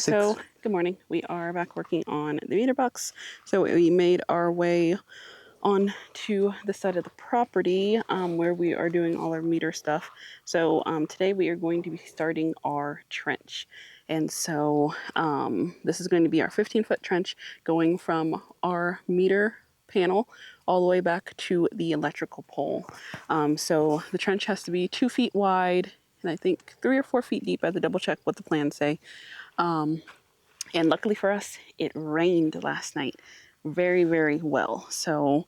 so good morning. We are back working on the meter box. So we made our way on to the side of the property where we are doing all our meter stuff. So today we are going to be starting our trench. And so this is going to be our 15-foot trench going from our meter panel all the way back to the electrical pole. So the trench has to be 2 feet wide and I think 3 or 4 feet deep. I have to double check what the plans say. And luckily for us, it rained last night very, very well. So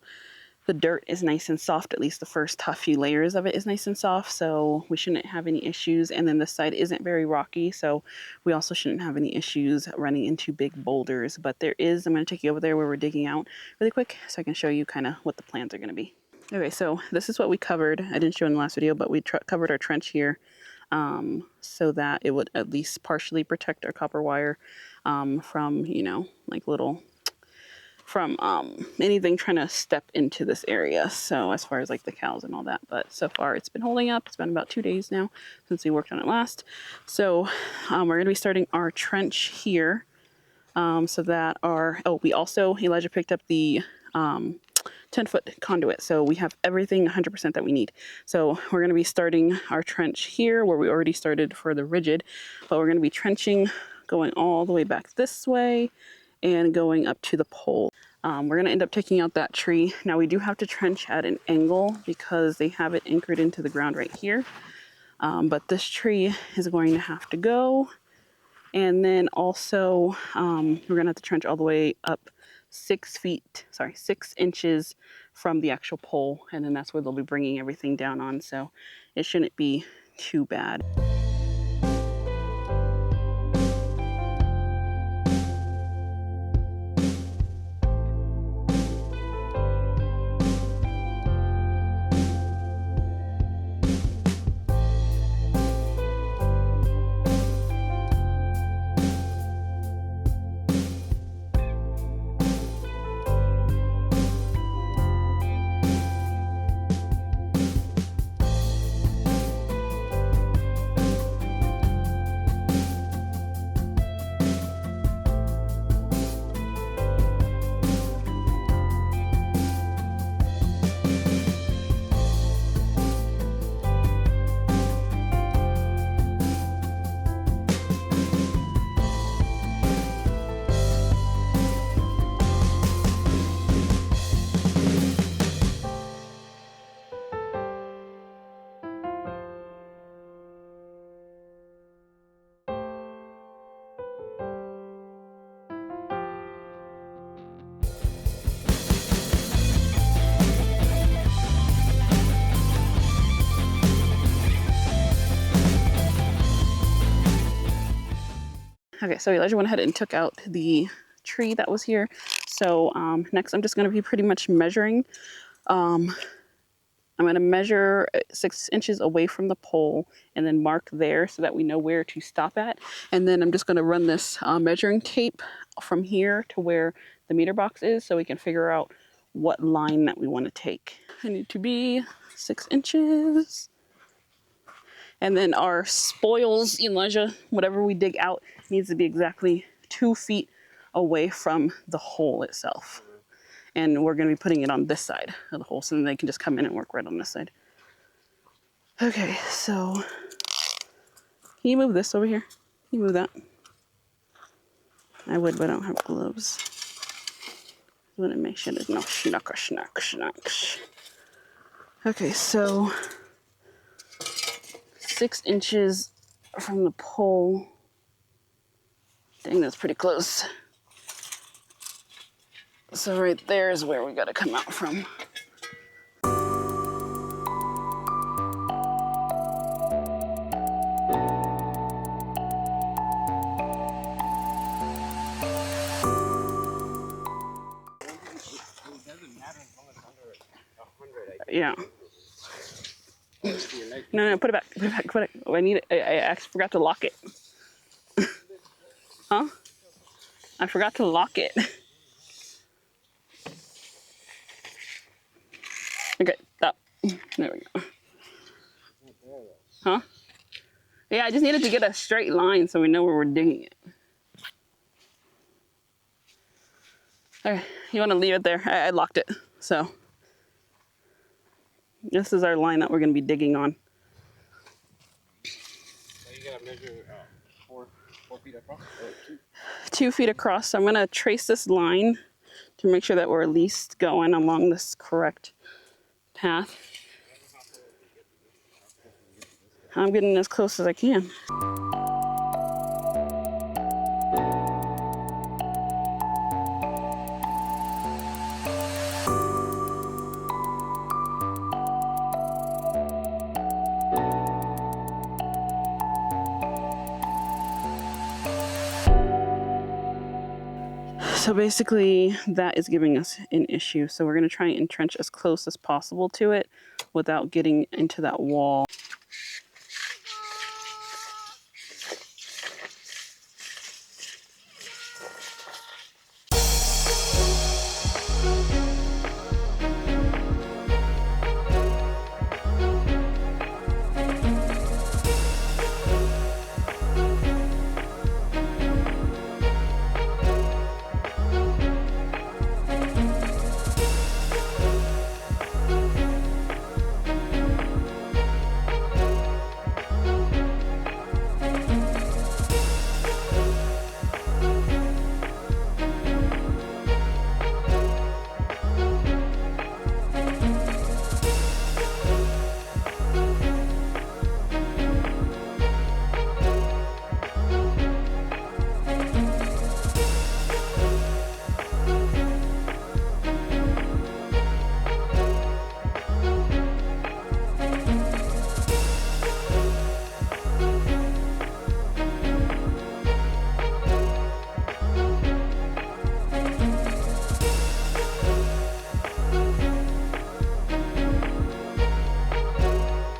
the dirt is nice and soft, at least the first few layers of it is nice and soft. So we shouldn't have any issues. And then this side isn't very rocky. So we also shouldn't have any issues running into big boulders. But there is, I'm going to take you over there where we're digging out really quick so I can show you kind of what the plans are going to be. Okay, so this is what we covered. I didn't show in the last video, but we covered our trench here. So that it would at least partially protect our copper wire from, you know, like from anything trying to step into this area. So as far as like the cows and all that, but so far it's been holding up. It's been about 2 days now since we worked on it last. So we're going to be starting our trench here. So that we also, Elijah picked up the 10-foot conduit. So we have everything 100% that we need. So we're going to be starting our trench here where we already started for the rigid, but we're going to be trenching going all the way back this way and going up to the pole. We're going to end up taking out that tree. Now we do have to trench at an angle because they have it anchored into the ground right here. But this tree is going to have to go. And then also we're going to have to trench all the way up 6 inches from the actual pole, and then that's where they'll be bringing everything down on, so it shouldn't be too bad. Okay, so Elijah went ahead and took out the tree that was here. So next I'm just going to be pretty much measuring. I'm going to measure 6 inches away from the pole and then mark there so that we know where to stop at. And then I'm just going to run this measuring tape from here to where the meter box is so we can figure out what line that we want to take. I need to be 6 inches. And then our spoils, Elijah, whatever we dig out, needs to be exactly 2 feet away from the hole itself. And we're going to be putting it on this side of the hole so then they can just come in and work right on this side. Okay, so can you move this over here? Can you move that? I would, but I don't have gloves. I want to make sure there's no schnuck. Okay, so 6 inches from the pole. Dang, that's pretty close. So right there is where we gotta come out from. Yeah. No, put it back. Put it back. Put it. Oh, I need it. I actually forgot to lock it. Huh? I forgot to lock it. Okay, stop. There we go. Huh? Yeah, I just needed to get a straight line so we know where we're digging it. All right, you want to leave it there? I locked it. So this is our line that we're going to be digging on. So you gotta measure 4 feet across? Or 2? 2 feet across. So I'm going to trace this line to make sure that we're at least going along this correct path. I'm getting as close as I can. So basically that is giving us an issue. So we're going to try and entrench as close as possible to it without getting into that wall.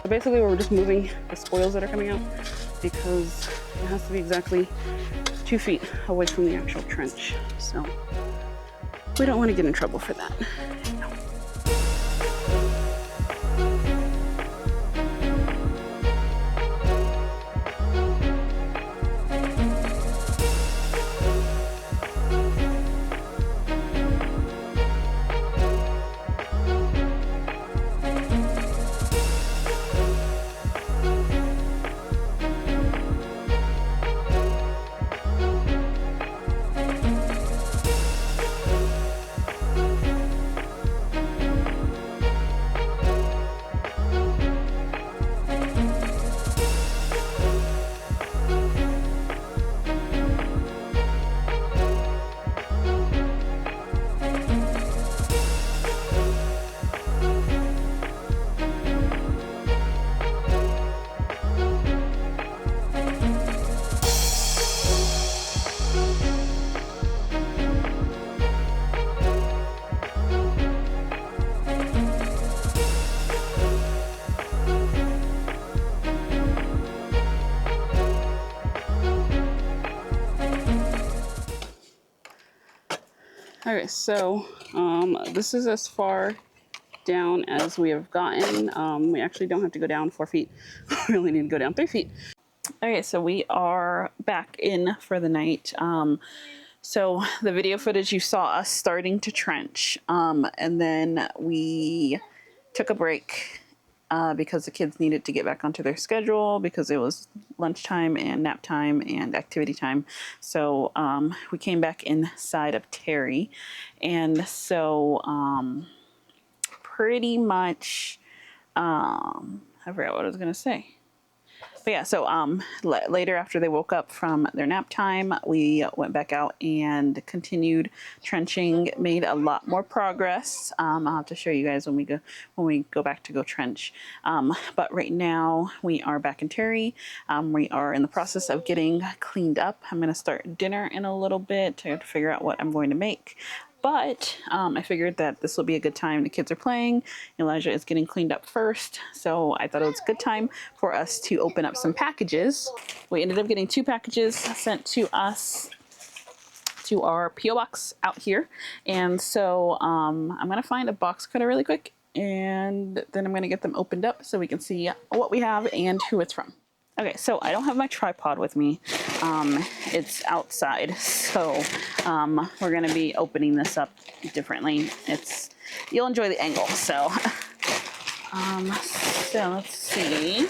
Basically we're just moving the spoils that are coming out because it has to be exactly 2 feet away from the actual trench. So we don't want to get in trouble for that. No. Okay, so this is as far down as we have gotten. We actually don't have to go down 4 feet. We only need to go down 3 feet. Okay, so we are back in for the night. So the video footage, you saw us starting to trench, and then we took a break because the kids needed to get back onto their schedule because it was lunchtime and nap time and activity time. So we came back inside of Terry, and so pretty much I forgot what I was gonna say. But yeah, so later after they woke up from their nap time, we went back out and continued trenching, made a lot more progress. I'll have to show you guys when we go back to go trench. But right now we are back in Terry. We are in the process of getting cleaned up. I'm gonna start dinner in a little bit to figure out what I'm going to make. But I figured that this will be a good time. The kids are playing. Elijah is getting cleaned up first. So I thought it was a good time for us to open up some packages. We ended up getting 2 packages sent to us to our P.O. box out here. And so I'm going to find a box cutter really quick. And then I'm going to get them opened up so we can see what we have and who it's from. Okay, so I don't have my tripod with me. It's outside, so we're gonna be opening this up differently. You'll enjoy the angle. So, so let's see.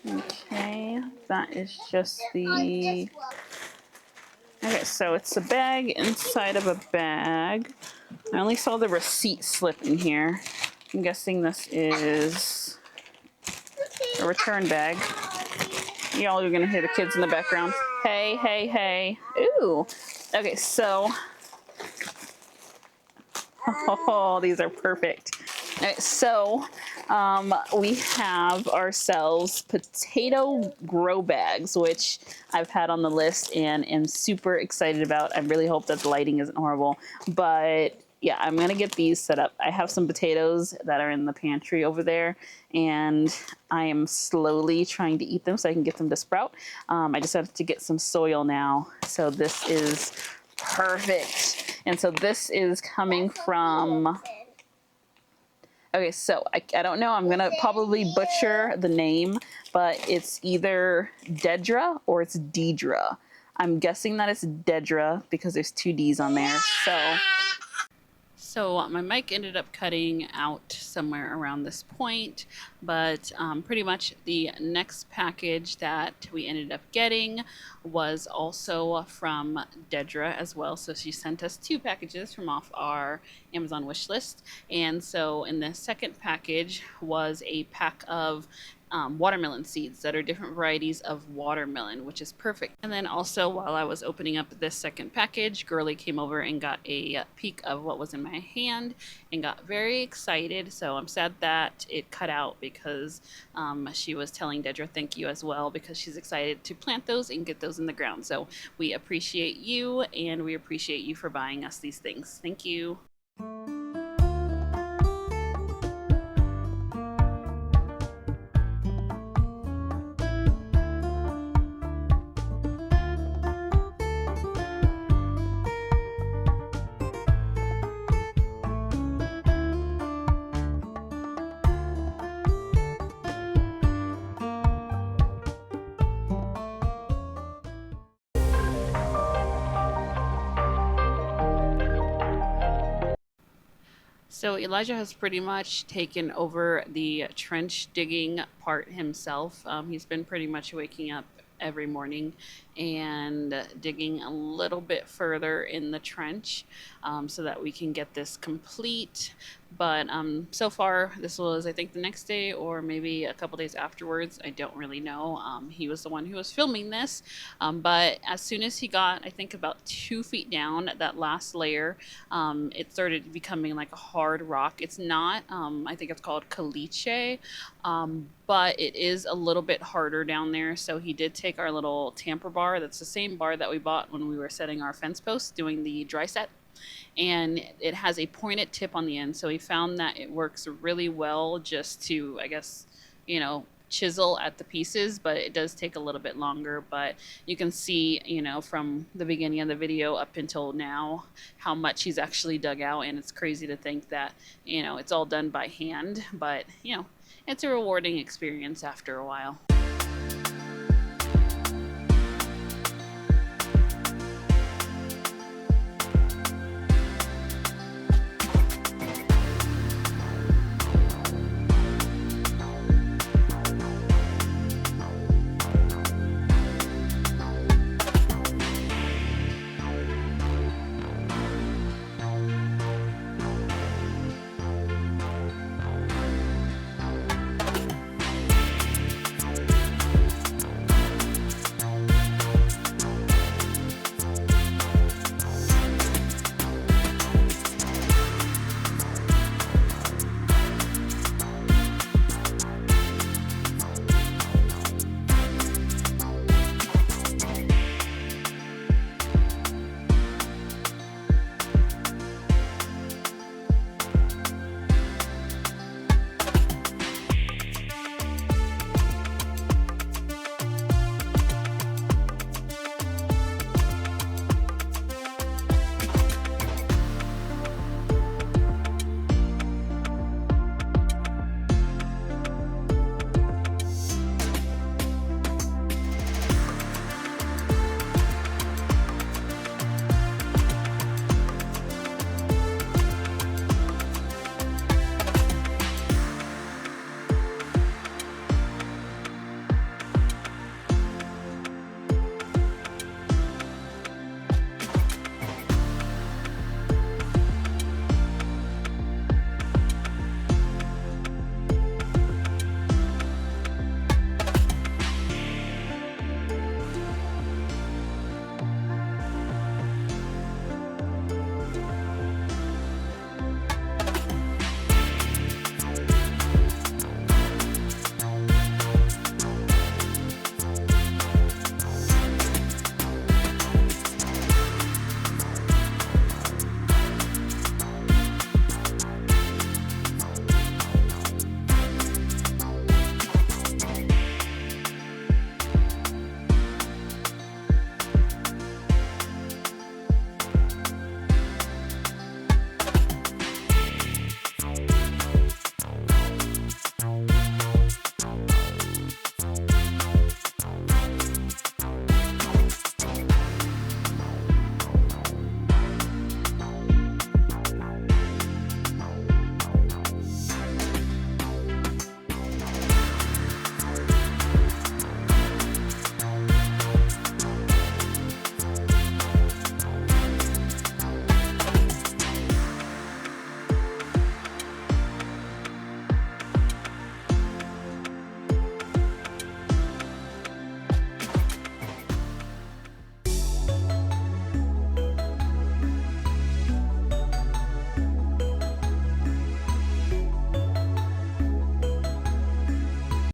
Okay, that is just the. Okay, so it's a bag inside of a bag. I only saw the receipt slip in here. I'm guessing this is a return bag. Y'all are gonna hear the kids in the background. Hey, hey, hey. Ooh. Okay, so. Oh, these are perfect. Okay, so we have ourselves potato grow bags, which I've had on the list and am super excited about. I really hope that the lighting isn't horrible, but yeah, I'm gonna get these set up. I have some potatoes that are in the pantry over there, and I am slowly trying to eat them so I can get them to sprout. I just have to get some soil now, so this is perfect. And so this is coming from. Okay, so I don't know. I'm going to probably butcher the name, but it's either Dedra or it's Deidre. I'm guessing that it's Dedra because there's two D's on there. So my mic ended up cutting out somewhere around this point, but pretty much the next package that we ended up getting was also from Dedra as well. So she sent us two packages from off our Amazon wish list. And so in the second package was a pack of watermelon seeds that are different varieties of watermelon, which is perfect. And then also, while I was opening up this second package, Girly came over and got a peek of what was in my hand and got very excited. So I'm sad that it cut out because she was telling Dedra thank you as well because she's excited to plant those and get those in the ground. So we appreciate you and we appreciate you for buying us these things. Thank you. So Elijah has pretty much taken over the trench digging part himself. He's been pretty much waking up every morning and digging a little bit further in the trench so that we can get this complete. But so far, this was, I think, the next day or maybe a couple days afterwards. I don't really know. He was the one who was filming this. But as soon as he got, I think, about 2 feet down, that last layer, it started becoming like a hard rock. It's not, I think it's called caliche, but it is a little bit harder down there. So he did take our little tamper bar. That's the same bar that we bought when we were setting our fence posts doing the dry set, and it has a pointed tip on the end. So he found that it works really well just to, I guess, chisel at the pieces, but it does take a little bit longer. But you can see, from the beginning of the video up until now, how much he's actually dug out. And it's crazy to think that, it's all done by hand, but, it's a rewarding experience after a while.